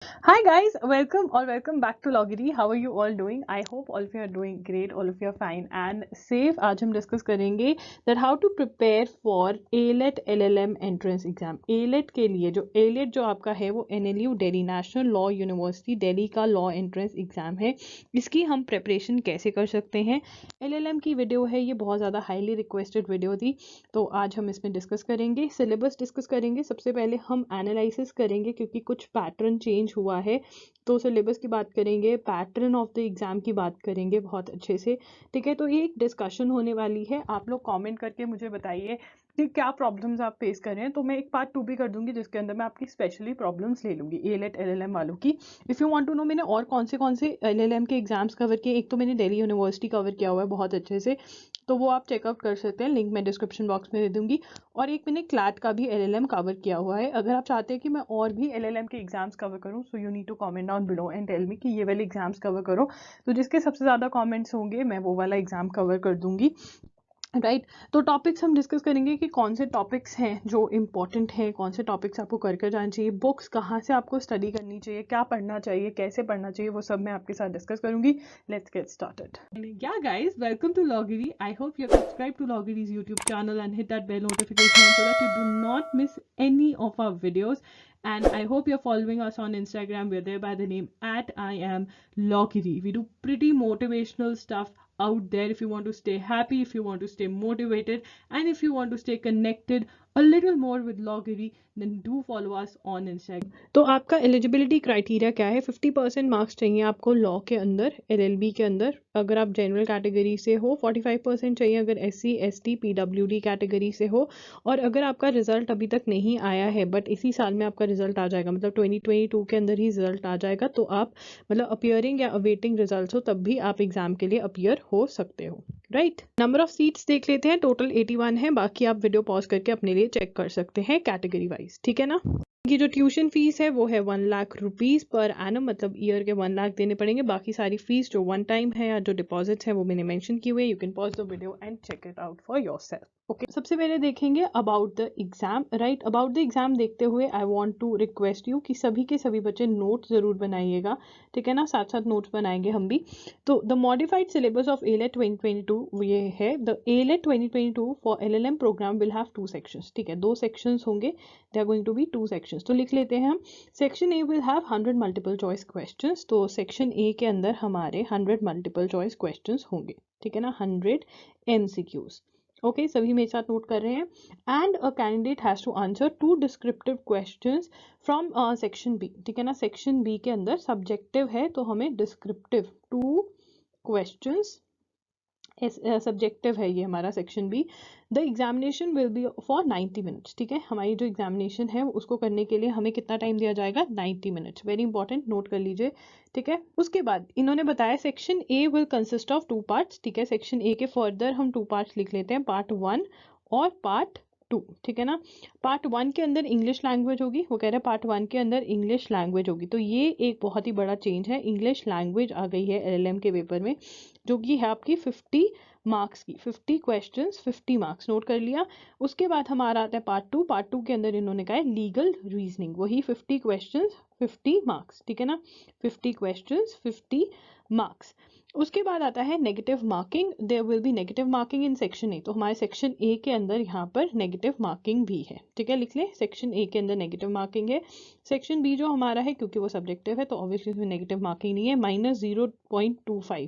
Hi guys, welcome back to Logity. How are you all doing? I hope all of you are doing great, all of you are fine and safe. आज हम discuss करेंगे that how to prepare for ALET LLM entrance exam. ALET के लिए जो ALET जो आपका है वो NLU Delhi national law university Delhi का लॉ एंट्रेंस एग्जाम है. इसकी हम प्रिपरेशन कैसे कर सकते हैं. LLM की वीडियो है, ये बहुत ज़्यादा हाईली रिक्वेस्टेड वीडियो थी, तो आज हम इसमें डिस्कस करेंगे. सिलेबस डिस्कस करेंगे. सबसे पहले हम एनालिसिस करेंगे क्योंकि कुछ पैटर्न चेंज हुआ है, तो सिलेबस की बात करेंगे, पैटर्न ऑफ द एग्जाम की बात करेंगे बहुत अच्छे से. ठीक है, तो ये एक डिस्कशन होने वाली है. आप लोग कमेंट करके मुझे बताइए कि क्या प्रॉब्लम्स आप फेस कर रहे हैं, तो मैं एक पार्ट 2 भी कर दूंगी जिसके अंदर मैं आपकी स्पेशली प्रॉब्लम्स ले लूंगी एलेट एलएलएम वालों की. If you want to know मैंने और कौन से एलएलएम के एग्जाम्स कवर किए. एक तो मैंने दिल्ली यूनिवर्सिटी कवर किया हुआ है बहुत अच्छे से, तो वो आप चेकआउट कर सकते हैं, लिंक मैं डिस्क्रिप्शन बॉक्स में दे दूंगी. और एक मैंने क्लैट का भी एलएलएम कवर किया हुआ है. अगर आप चाहते हैं कि मैं और भी एलएलएम के एग्जाम्स कवर करूं, so you need to comment down below and tell me कि ये वाले एग्जाम्स कवर करो. तो जिसके सबसे ज़्यादा कमेंट्स होंगे मैं वो वाला एग्जाम कवर कर दूंगी. राइट, तो टॉपिक्स हम डिस्कस करेंगे कि कौन से टॉपिक्स हैं जो इम्पोर्टेंट हैं, कौन से टॉपिक्स आपको करके जाना चाहिए, बुक्स कहाँ से आपको स्टडी करनी चाहिए, क्या पढ़ना चाहिए, कैसे पढ़ना चाहिए, वो सब मैं आपके साथ डिस्कस करूंगी. Let's get started. Ya guys, welcome to Lawgiri. I hope you subscribe to Lawgiri's YouTube channel and hit that bell notification so that you do not miss any of our videos. And I hope you're following us on Instagram. We're there by the name at I am Logiri. We do pretty motivational stuff out there if you want to stay happy, if you want to stay motivated, and if you want to stay connected a little more with Logiri, then do follow us on Instagram. तो आपका eligibility criteria क्या है? 50% marks चाहिए आपको law के अंदर, LLB के अंदर. अगर आप जनरल कैटेगरी से हो 45% चाहिए, अगर SC ST PWD कैटेगरी से हो. और अगर आपका रिजल्ट अभी तक नहीं आया है बट इसी साल में आपका रिजल्ट आ जाएगा, मतलब 2022 के अंदर ही रिजल्ट आ जाएगा, तो आप मतलब अपियरिंग या अवेटिंग रिजल्ट हो तब भी आप एग्जाम के लिए अपियर हो सकते हो. राइट, नंबर ऑफ सीट्स देख लेते हैं. टोटल 81 है. बाकी आप वीडियो पॉज करके अपने लिए चेक कर सकते हैं कैटेगरी वाइज. ठीक है ना. की जो ट्यूशन फीस है वो है 1 लाख रुपीज़ पर एनम, मतलब ईयर के 1 लाख देने पड़ेंगे. बाकी सारी फीस जो वन टाइम है या जो डिपॉजिट्स हैं वो मैंने मेंशन किए हुए. You can pause the video and check it out for yourself. Okay, सबसे पहले देखेंगे about the exam. Right, about the exam देखते हुए I want to request you कि सभी के सभी बच्चे नोट ज़रूर बनाइएगा. ठीक है ना, साथ साथ नोट्स बनाएंगे हम भी. तो the modified syllabus of AILET 2022 ये है. The AILET 2022 for LLM programme will have 2 sections. ठीक है, 2 सेक्शंस होंगे. They are going to be 2 sections. तो लिख लेते हैं हम. Section A will have 100 multiple choice questions. तो सेक्शन ए के अंदर हमारे 100 मल्टीपल चॉइस क्वेश्चंस होंगे. ठीक है ना, 100 MCQs. ओके, सभी मेरे साथ नोट कर रहे हैं. And a candidate has to answer 2 descriptive questions from section B. ठीक है ना, सेक्शन बी के अंदर सब्जेक्टिव है तो हमें डिस्क्रिप्टिव 2 क्वेश्चंस, सब्जेक्टिव है ये हमारा section B. The examination will be for 90 minutes. ठीक है, हमारी जो एग्जामिनेशन है उसको करने के लिए हमें कितना टाइम दिया जाएगा? 90 मिनट्स. वेरी इंपॉर्टेंट, नोट कर लीजिए. ठीक है, उसके बाद इन्होंने बताया section A will consist of 2 parts. ठीक है, सेक्शन ए के फर्दर हम 2 पार्ट्स लिख लेते हैं, पार्ट 1 और पार्ट 2. ठीक है ना, पार्ट 1 के अंदर इंग्लिश लैंग्वेज होगी. वो कह रहे हैं पार्ट 1 के अंदर इंग्लिश लैंग्वेज होगी. तो ये एक बहुत ही बड़ा चेंज है. इंग्लिश लैंग्वेज आ गई है LLM के पेपर में, जो कि है आपकी 50 मार्क्स की. 50 क्वेश्चंस 50 मार्क्स. नोट कर लिया. उसके बाद हमारा आता है पार्ट 2. पार्ट 2 के अंदर इन्होंने कहा है लीगल रीजनिंग, वही 50 क्वेश्चंस 50 मार्क्स. ठीक है ना, 50 क्वेश्चंस 50 मार्क्स. उसके बाद आता है negative marking. There will be negative marking in section A. तो हमारे सेक्शन ए के अंदर यहाँ पर नेगेटिव मार्किंग भी है. ठीक है, लिख ले, सेक्शन ए के अंदर नेगेटिव मार्किंग है. सेक्शन बी जो हमारा है, क्योंकि वो सब्जेक्टिव है तो ऑब्वियसली इसमें नेगेटिव मार्किंग नहीं है, -0.25.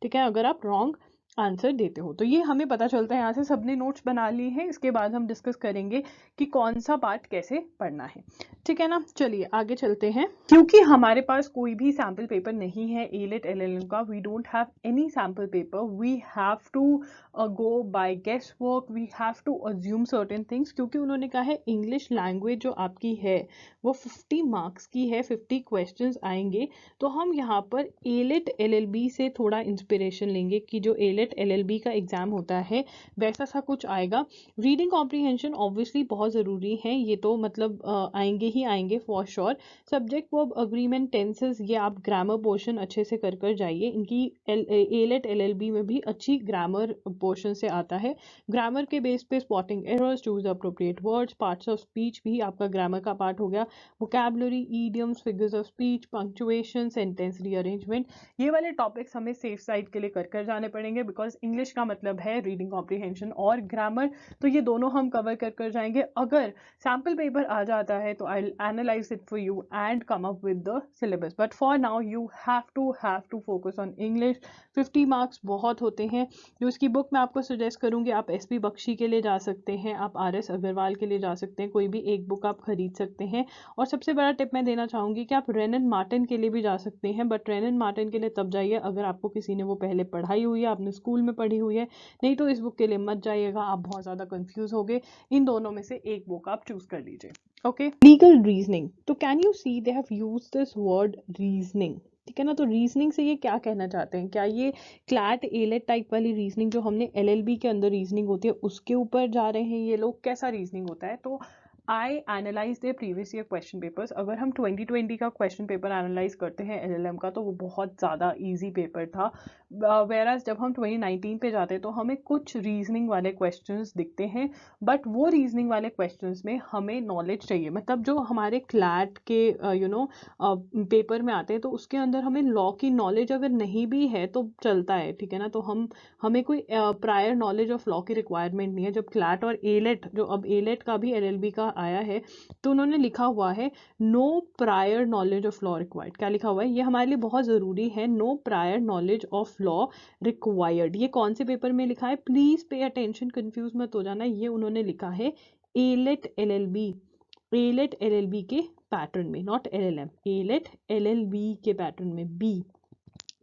ठीक है, अगर आप रॉन्ग आंसर देते हो. तो ये हमें पता चलता है. यहाँ से सबने नोट्स बना लिए हैं. इसके बाद हम डिस्कस करेंगे कि कौन सा पार्ट कैसे पढ़ना है. ठीक है ना, चलिए आगे चलते हैं. क्योंकि हमारे पास कोई भी सैम्पल पेपर नहीं है एलेट LLM का, we don't have any sample paper. We have to go by guesswork, we have to assume certain things. क्योंकि उन्होंने कहा है इंग्लिश लैंग्वेज जो आपकी है वो 50 मार्क्स की है, 50 क्वेश्चंस आएंगे. तो हम यहाँ पर एलेट LLB से थोड़ा इंस्पिरेशन लेंगे कि जो एलेट LLB का एग्जाम होता है वैसा सा कुछ आएगा. रीडिंग कॉम्प्रीहेंशन ऑब्वियसली बहुत ज़रूरी है, ये तो मतलब आएंगे ही आएंगे for sure. Subject verb agreement tenses, ये आप ग्रामर पोर्शन अच्छे से कर कर जाइए, इनकी एलेट एलएलबी में भी अच्छी ग्रामर पोर्शन से आता है। ग्रामर के बेस पे spotting errors, choose appropriate words, parts of speech भी आपका ग्रामर का पार्ट हो गया, vocabulary, idioms, figures of speech, punctuation, sentence rearrangement, ये वाले टॉपिक्स हमें सेफ साइड के लिए कर कर जाने पड़ेंगे, बिकॉज इंग्लिश का मतलब है रीडिंग कॉम्प्रीहेंशन और ग्रामर, तो ये दोनों हम कवर कर कर जाएंगे। अगर सैम्पल पेपर आ जाता है तो I analyse it for you and come up with the syllabus, but for now you have to focus on English. 50 marks बहुत होते हैं। जो इसकी बुक मैं आपको सजेस्ट करूंगी, आप एसपी बख्शी के लिए जा सकते हैं, आप आरएस अग्रवाल के लिए जा सकते हैं, कोई भी एक बुक आप खरीद सकते हैं। और सबसे बड़ा टिप मैं देना चाहूंगी कि आप रेनन मार्टिन के लिए भी जा सकते हैं, बट रेनन मार्टिन के लिए तब जाइए अगर आपको किसी ने वो पहले पढ़ाई हुई है, आपने स्कूल में पढ़ी हुई है, नहीं तो इस बुक के लिए मत जाइएगा, आप बहुत ज़्यादा कंफ्यूज होगे। इन दोनों में से एक बुक आप चूज कर लीजिए। ओके, लीगल रीजनिंग, तो can you see they have used this word reasoning, ठीक है ना। तो रीजनिंग से ये क्या कहना चाहते हैं, क्या ये क्लैट एलेट टाइप वाली रीजनिंग जो हमने एलएलबी के अंदर रीजनिंग होती है उसके ऊपर जा रहे हैं ये लोग, कैसा रीजनिंग होता है। तो I analyse the previous year question papers. अगर हम 2020 का क्वेश्चन पेपर एनालाइज करते हैं एलएलएम का, तो वो बहुत ज़्यादा इजी पेपर था। वेराज जब हम 2019 पे जाते हैं तो हमें कुछ रीजनिंग वाले क्वेश्चंस दिखते हैं, बट वो रीजनिंग वाले क्वेश्चंस में हमें नॉलेज चाहिए, मतलब जो हमारे क्लैट के पेपर में आते हैं तो उसके अंदर हमें लॉ की नॉलेज अगर नहीं भी है तो चलता है, ठीक है ना। तो हमें कोई प्रायर नॉलेज ऑफ लॉ की रिक्वायरमेंट नहीं है। जब क्लैट और एलेट, जो अब एलेट का भी एलएलबी का आया है, तो उन्होंने लिखा हुआ है no prior knowledge of law required. क्या लिखा हुआ है, ये हमारे लिए बहुत ज़रूरी है, no prior knowledge of law required. ये कौन से पेपर में लिखा है, प्लीज़ पे अटेंशन, कंफ्यूज मत हो जाना। ये उन्होंने लिखा है एलेट एलएलबी, एलेट एलएलबी के पैटर्न में, नॉट एलएलएम, एलेट एलएलबी के पैटर्न में, बी,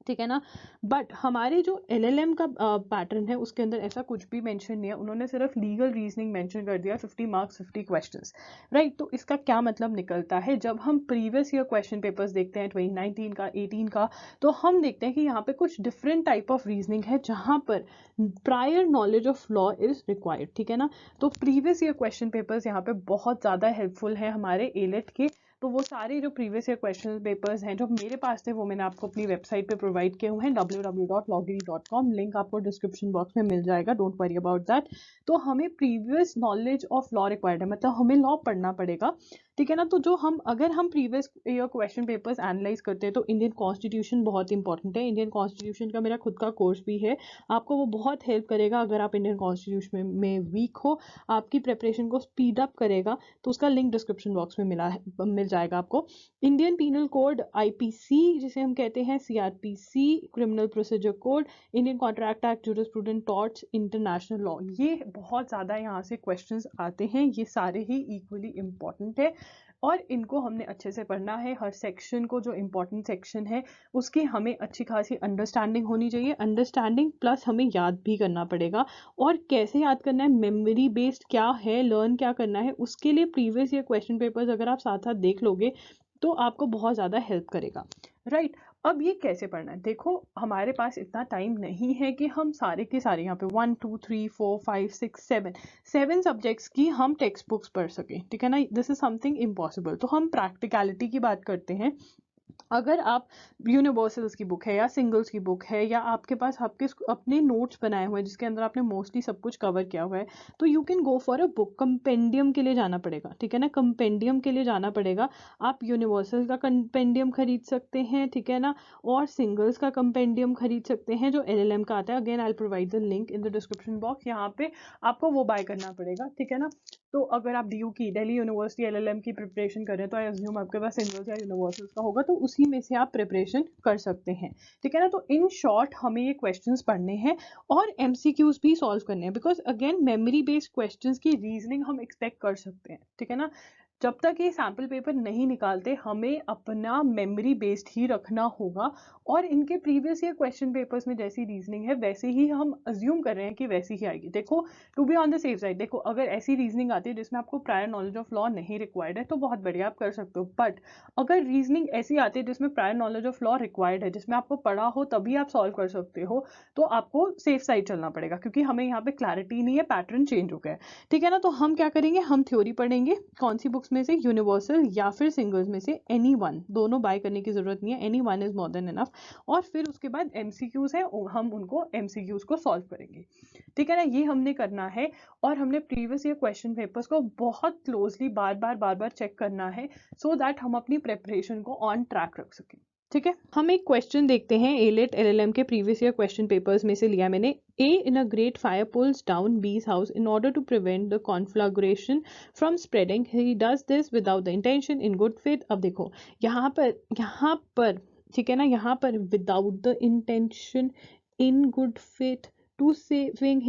ठीक है ना। बट हमारे जो एलएलएम का पैटर्न है उसके अंदर ऐसा कुछ भी मेंशन नहीं है, उन्होंने सिर्फ लीगल रीजनिंग मेंशन कर दिया, 50 मार्क्स 50 क्वेश्चंस, राइट। तो इसका क्या मतलब निकलता है, जब हम प्रीवियस ईयर क्वेश्चन पेपर्स देखते हैं 2019 का, 18 का, तो हम देखते हैं कि यहाँ पे कुछ डिफरेंट टाइप ऑफ रीजनिंग है जहाँ पर prior knowledge of law is required, ठीक है ना। तो प्रीवियस ईयर क्वेश्चन पेपर्स यहाँ पे बहुत ज़्यादा हेल्पफुल है हमारे एलेट के। तो वो सारे जो प्रीवियस ईयर क्वेश्चन पेपर्स हैं जो मेरे पास थे, वो मैंने आपको अपनी वेबसाइट पे प्रोवाइड किए हुए हैं, www.logiri.com, लिंक आपको डिस्क्रिप्शन बॉक्स में मिल जाएगा, डोंट वरी अबाउट दैट। तो हमें previous knowledge of law required है, मतलब हमें लॉ पढ़ना पड़ेगा, ठीक है ना। तो जो अगर हम previous year question papers analyse करते हैं तो इंडियन कॉन्स्टिट्यूशन बहुत इंपॉर्टेंट है। इंडियन कॉन्स्टिट्यूशन का मेरा खुद का कोर्स भी है, आपको वो बहुत हेल्प करेगा। अगर आप इंडियन कॉन्स्टिट्यूशन में वीक हो, आपकी प्रिपरेशन को स्पीड अप करेगा, तो उसका लिंक डिस्क्रिप्शन बॉक्स में मिल जाएगा आपको। इंडियन पीनल कोड, आईपीसी जिसे हम कहते हैं, CRPC, criminal procedure code, Indian contract act, jurisprudent torts, international law, ये बहुत ज़्यादा यहाँ से क्वेश्चंस आते हैं, ये सारे ही इक्वली इम्पॉर्टेंट है और इनको हमने अच्छे से पढ़ना है। हर सेक्शन को, जो इम्पोर्टेंट सेक्शन है उसकी हमें अच्छी खासी अंडरस्टैंडिंग होनी चाहिए, अंडरस्टैंडिंग प्लस हमें याद भी करना पड़ेगा। और कैसे याद करना है, मेमोरी बेस्ड क्या है, लर्न क्या करना है, उसके लिए प्रीवियस ईयर क्वेश्चन पेपर्स अगर आप साथ साथ देख लोगे तो आपको बहुत ज़्यादा हेल्प करेगा, राइट। अब ये कैसे पढ़ना है, देखो हमारे पास इतना टाइम नहीं है कि हम सारे के सारे यहाँ पे 1 2 3 4 5 6 7 सब्जेक्ट्स की हम टेक्स्ट बुक्स पढ़ सकें, ठीक है ना। This is something impossible. तो हम प्रैक्टिकलिटी की बात करते हैं। अगर आप यूनिवर्सल्स की बुक है या सिंगल्स की बुक है, या आपके पास आपके अपने नोट्स बनाए हुए हैं जिसके अंदर आपने मोस्टली सब कुछ कवर किया हुआ है, तो you can go for a book. Compendium के लिए जाना पड़ेगा, ठीक है ना, कंपेंडियम के लिए जाना पड़ेगा। आप यूनिवर्सल का कंपेंडियम खरीद सकते हैं, ठीक है ना, और सिंगल्स का कंपेंडियम खरीद सकते हैं जो एलएलएम का आता है। Again I provide the link in the description box, यहाँ पे आपको वो बाय करना पड़ेगा, ठीक है ना। तो अगर आप डीयू की, दिल्ली यूनिवर्सिटी एलएलएम की प्रिपरेशन कर रहे हैं, तो आई अज्यूम आपके पास सिंगल्स या यूनिवर्सल्स का होगा, तो उसी में से आप प्रिपरेशन कर सकते हैं, ठीक है ना। तो इन शॉर्ट हमें ये क्वेश्चंस पढ़ने हैं और एमसीक्यूज भी सॉल्व करने हैं, because again memory based questions की रीजनिंग हम एक्सपेक्ट कर सकते हैं, ठीक है ना। जब तक ये सैम्पल पेपर नहीं निकालते हमें अपना मेमोरी बेस्ड ही रखना होगा, और इनके प्रीवियस ईयर क्वेश्चन पेपर्स में जैसी रीजनिंग है वैसे ही हम अज्यूम कर रहे हैं कि वैसी ही आएगी। देखो, to be on the safe side, देखो अगर ऐसी रीजनिंग आती है जिसमें आपको प्रायर नॉलेज ऑफ लॉ नहीं रिक्वायर्ड है तो बहुत बढ़िया, आप कर सकते हो। बट अगर रीजनिंग ऐसी आती है जिसमें prior knowledge of law required है, जिसमें आपको पढ़ा हो तभी आप सॉल्व कर सकते हो, तो आपको सेफ साइड चलना पड़ेगा, क्योंकि हमें यहाँ पे क्लैरिटी नहीं है, पैटर्न चेंज हो गया है, ठीक है ना। तो हम क्या करेंगे, हम थ्योरी पढ़ेंगे, कौन सी बुक्स बुक्स में से यूनिवर्सल या फिर सिंगल्स में से एनी वन, दोनों बाय करने की जरूरत नहीं है, any one is more than enough. और फिर उसके बाद एमसीक्यूज है, हम उनको एमसीक्यूज को सॉल्व करेंगे, ठीक है ना, ये हमने करना है। और हमने प्रीवियस ईयर क्वेश्चन पेपर्स को बहुत क्लोजली बार बार चेक करना है सो दैट हम अपनी प्रेपरेशन को ऑन ट्रैक रख सकें, ठीक है। हम एक क्वेश्चन देखते हैं एलेट एलएलएम के प्रीवियस ईयर क्वेश्चन पेपर्स में से लिया मैंने। A in a great fire pulls down B's house in order to prevent the conflagration from spreading, he does this without the intention in good faith. अब देखो यहाँ पर ठीक है ना, यहाँ पर without the intention in good faith to saving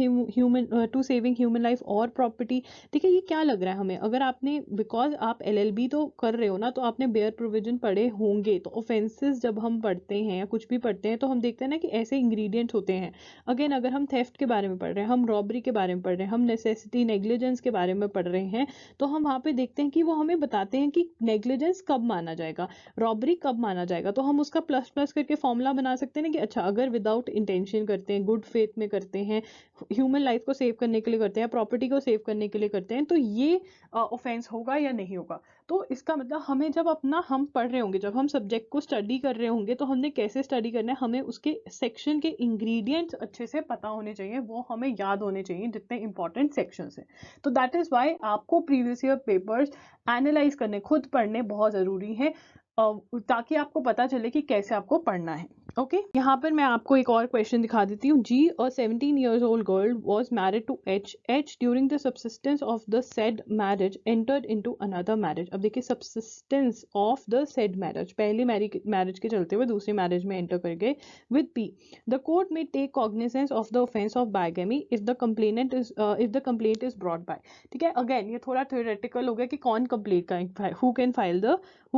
human life और प्रॉपर्टी। ठीक है, ये क्या लग रहा है हमें, अगर आपने, बिकॉज आप एलएलबी तो कर रहे हो ना, तो आपने बेयर प्रोविजन पढ़े होंगे, तो ऑफेंसेस जब हम पढ़ते हैं या कुछ भी पढ़ते हैं तो हम देखते हैं ना कि ऐसे इंग्रेडिएंट्स होते हैं। अगेन अगर हम थेफ्ट के बारे में पढ़ रहे हैं, हम रॉबरी के बारे में पढ़ रहे हैं, हम नेसेसिटी नेग्लिजेंस के बारे में पढ़ रहे हैं, तो हम वहाँ पे देखते हैं कि वो हमें बताते हैं कि नेग्लिजेंस कब माना जाएगा, रॉबरी कब माना जाएगा। तो हम उसका प्लस प्लस करके फॉर्मूला बना सकते हैं ना कि अच्छा अगर विदाउट इंटेंशन करते हैं, गुड फेथ में करते हैं, ह्यूमन लाइफ को सेव करने के लिए करते हैं, प्रॉपर्टी को सेव करने के लिए करते हैं, तो ये ऑफेंस होगा या नहीं होगा। तो इसका मतलब हमें जब हम पढ़ रहे होंगे, जब हम सब्जेक्ट को स्टडी कर रहे होंगे, तो हमने कैसे स्टडी करना है, हमें उसके सेक्शन के इंग्रेडिएंट्स अच्छे से पता होने चाहिए, वो हमें याद होने चाहिए जितने इंपॉर्टेंट सेक्शंस हैं। तो दैट इज वाई आपको प्रीवियस ईयर पेपर्स एनालाइज करने, खुद पढ़ने बहुत जरूरी है, ताकि आपको पता चले कि कैसे आपको पढ़ना है। ओके, यहाँ पर मैं आपको एक और क्वेश्चन दिखा देती हूँ। जी, अ 17 years old girl was married to H. H during the subsistence of the said marriage entered into another marriage। अब देखिए subsistence of the said marriage, पहले मैरिज के चलते हुए दूसरी मैरिज में एंटर कर गए with P। The court may take cognizance of the offense of bigamy if the complaint is brought by। ठीक है, अगेन ये थोड़ा theoretical हो गया कि कौन कंप्लेंट का, who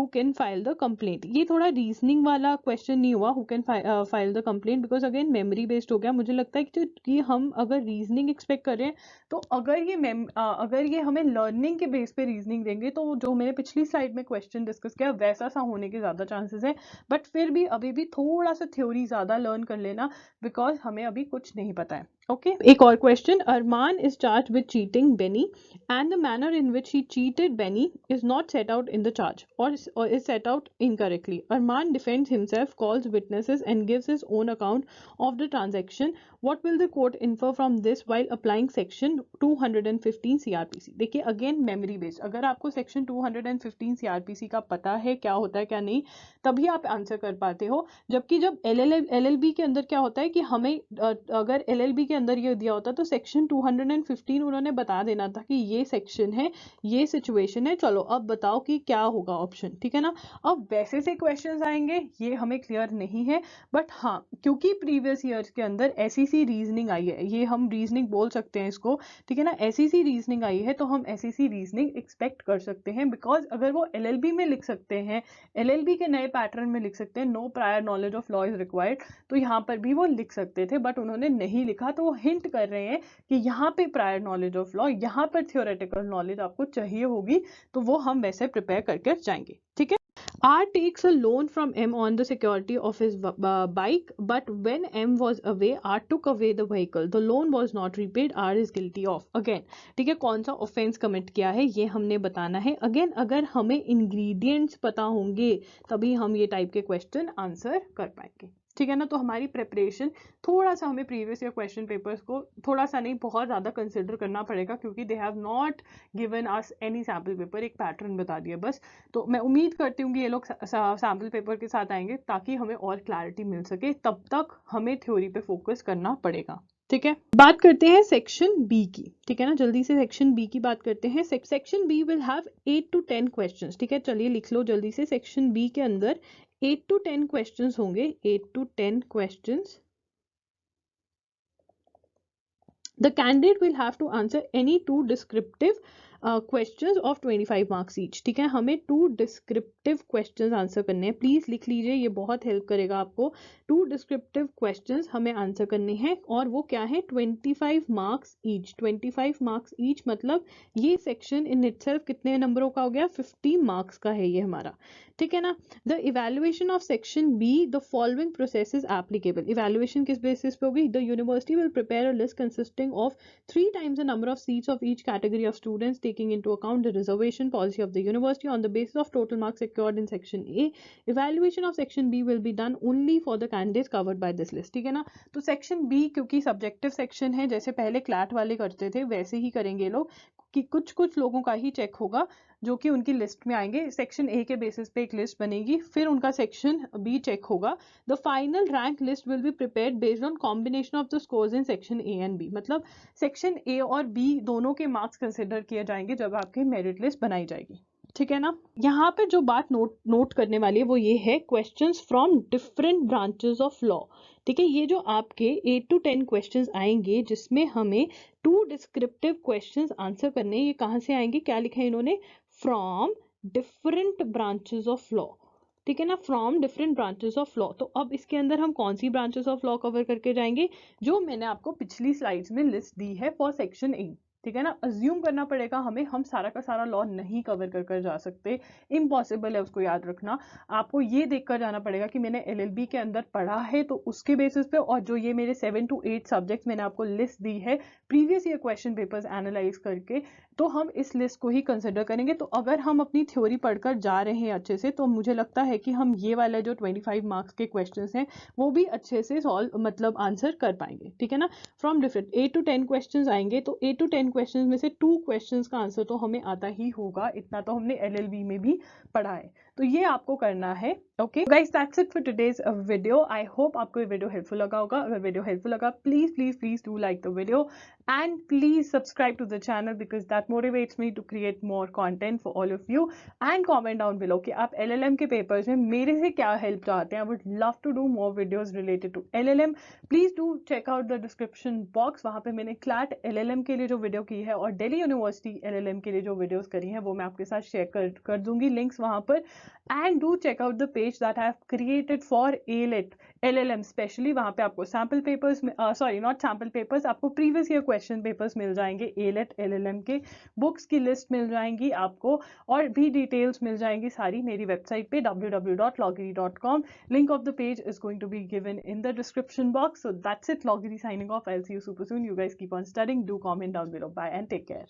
can file the complaint। ये थोड़ा रीजनिंग वाला क्वेश्चन नहीं हुआ, who can file the complaint, because again memory based हो गया। मुझे लगता है कि हम अगर रीजनिंग एक्सपेक्ट कर रहे हैं, तो अगर ये हमें लर्निंग के बेस पे रीजनिंग देंगे, तो जो मैंने पिछली स्लाइड में क्वेश्चन डिस्कस किया वैसा सा होने के ज्यादा चांसेस है। बट फिर भी अभी भी थोड़ा सा थ्योरी ज्यादा लर्न कर लेना, बिकॉज हमें अभी कुछ नहीं पता है। ओके, एक और question. Arman is charge with cheating Benny and the manner in which he cheated Benny is not set out in the charge or is set out incorrectly. Arman defends himself, calls witnesses and gives his own account of the transaction. What will the court infer from this while applying section 215 CRPC? देखिए again memory based, अगर आपको section 215 CRPC का पता है क्या होता है क्या नहीं, तभी आप आंसर कर पाते हो। जबकि जब LLB के अंदर क्या होता है कि हमें अगर LLB के अंदर ये दिया होता तो सेक्शन 215 उन्होंने बता देना था कि ये सेक्शन है, ये सिचुएशन है, चलो अब बताओ कि क्या होगा ऑप्शन, ठीक है ना। अब वैसे से क्वेश्चंस आएंगे, ये हमें क्लियर नहीं है, बट हाँ क्योंकि प्रीवियस ईयर्स के अंदर ऐसी सी रीजनिंग आई है, ये हम रीजनिंग बोल सकते हैं इसको, ठीक है ना, ऐसी सी रीजनिंग आई है, तो हम ऐसी सी रीजनिंग एक्सपेक्ट कर सकते हैं। बिकॉज अगर वो LLB में लिख सकते हैं, LLB के नए पैटर्न में लिख सकते हैं, no prior knowledge of law is required, तो यहाँ पर भी वो लिख सकते थे, बट उन्होंने नहीं लिखा। तो वो हिंट कर रहे हैं कि यहाँ पे प्रायर नॉलेज ऑफ लॉ, यहाँ पर थियोरेटिकल नॉलेज आपको चाहिए होगी, तो वो हम वैसे प्रिपेयर करके जाएंगे, ठीक है। R takes a loan from M on the security of his bike, but when M was away, R took away the vehicle. The loan was not repaid. R is guilty of. Again, ठीक है, कौन सा offence commit किया है ये हमने बताना है। अगेन अगर हमें इंग्रेडिएंट्स पता होंगे तभी हम ये टाइप के क्वेश्चन आंसर कर पाएंगे, ठीक है ना। तो हमारी प्रिपरेशन थोड़ा सा हमें प्रीवियस ईयर क्वेश्चन पेपर्स को थोड़ा सा नहीं बहुत ज़्यादा कंसिडर करना पड़ेगा, क्योंकि they have not given us any sample paper, एक पैटर्न बता दिया बस। तो मैं उम्मीद करती हूँ कि ये लोग सैम्पल पेपर के साथ आएंगे ताकि हमें और क्लैरिटी मिल सके, तब तक हमें थ्योरी पे फोकस करना पड़ेगा, ठीक है। बात करते हैं सेक्शन बी की, ठीक है ना, जल्दी से सेक्शन बी की बात करते हैं। Section B will have 8 to 10 questions, ठीक है, चलिए लिख लो जल्दी से। सेक्शन बी के अंदर 8 to 10 क्वेश्चंस होंगे, 8 to 10 questions. The candidate will have to answer any 2 descriptive questions of 25 marks each, ठीक है, हमें 2 descriptive questions आंसर करने हैं। प्लीज लिख लीजिए, ये बहुत हेल्प करेगा आपको। 2 descriptive questions हमें आंसर करने हैं, और वो क्या है, 25 marks each। 25 marks each मतलब ये सेक्शन इन इटसेल्फ कितने नंबरों का हो गया, 50 marks का है ये हमारा, ठीक है ना। The evaluation of section B, the following process is applicable. Evaluation किस बेसिस पे होगी, the university will prepare a list consisting of 3 times the number of seats of each category of students taking taking into account the reservation policy of the university on the basis of total marks secured in section A. Evaluation of section B will be done only for the candidates covered by this list. ठीक है ना, तो section B क्योंकि subjective section है, जैसे पहले CLAT वाले करते थे वैसे ही करेंगे लोग कि कुछ कुछ लोगों का ही चेक होगा जो कि उनकी लिस्ट में आएंगे। सेक्शन ए के बेसिस पे एक लिस्ट बनेगी, फिर उनका सेक्शन बी चेक होगा। The final rank list will be prepared based on combination of the scores in section A and B. मतलब सेक्शन ए और बी दोनों के मार्क्स कंसिडर किए जाएंगे जब आपकी मेरिट लिस्ट बनाई जाएगी। ठीक है ना, यहाँ पे जो बात नोट करने वाली है वो ये है questions from different branches of law. ठीक है, ये जो आपके 8 to 10 क्वेश्चंस आएंगे जिसमें हमें 2 डिस्क्रिप्टिव क्वेश्चंस आंसर करने, ये कहाँ से आएंगे, क्या लिखा है इन्होंने, from different branches of law. ठीक है ना, from different branches of law. तो अब इसके अंदर हम कौन सी ब्रांचेस ऑफ लॉ कवर करके जाएंगे, जो मैंने आपको पिछली स्लाइड्स में लिस्ट दी है फॉर सेक्शन ए। ठीक है ना, अज्यूम करना पड़ेगा हमें, हम सारा का सारा लॉ नहीं कवर कर जा सकते, इम्पॉसिबल है, उसको याद रखना। आपको ये देखकर जाना पड़ेगा कि मैंने एलएलबी के अंदर पढ़ा है तो उसके बेसिस पे, और जो ये मेरे 7 to 8 सब्जेक्ट्स मैंने आपको लिस्ट दी है previous year question papers analyse करके, तो हम इस लिस्ट को ही कंसिडर करेंगे। तो अगर हम अपनी थ्योरी पढ़कर जा रहे हैं अच्छे से, तो मुझे लगता है कि हम ये वाला जो 25 मार्क्स के क्वेश्चंस हैं वो भी अच्छे से सॉल्व मतलब आंसर कर पाएंगे। ठीक है ना, फ्रॉम डिफरेंट 8 to 10 क्वेश्चंस आएंगे, तो 8 to 10 क्वेश्चंस में से 2 क्वेश्चंस का आंसर तो हमें आता ही होगा, इतना तो हमने एलएलबी में भी पढ़ा है, तो ये आपको करना है। Okay guys, that's it for today's video. I hope आपको ये वीडियो हेल्पफुल लगा होगा। अगर वीडियो हेल्पफुल लगा, please please please do like the video and please subscribe to the channel because that motivates me to create more content for all of you, and comment down below कि आप LLM के papers में मेरे से क्या help चाहते हैं। I would love to do more videos related to LLM. Please do check out the description box, वहाँ पे मैंने CLAT LLM के लिए जो वीडियो की है और दिल्ली यूनिवर्सिटी LLM के लिए जो वीडियोस करी हैं वो मैं आपके साथ शेयर कर दूंगी लिंक्स वहाँ पर। and do check out the page that I have created for ALET LLM specially, वहाँ पे आपको sample papers, sorry not sample papers, आपको प्रीवियस ईयर क्वेश्चन पेपर्स मिल जाएंगे, ALET LLM के बुक्स की लिस्ट मिल जाएंगी आपको, और भी डिटेल्स मिल जाएंगी सारी मेरी वेबसाइट पे www.loggery.com. Link of the page is going to be given in the description box. So that's it, Loggery signing off. I'll see you super soon. You guys keep on studying. Do comment down below. Bye and take care.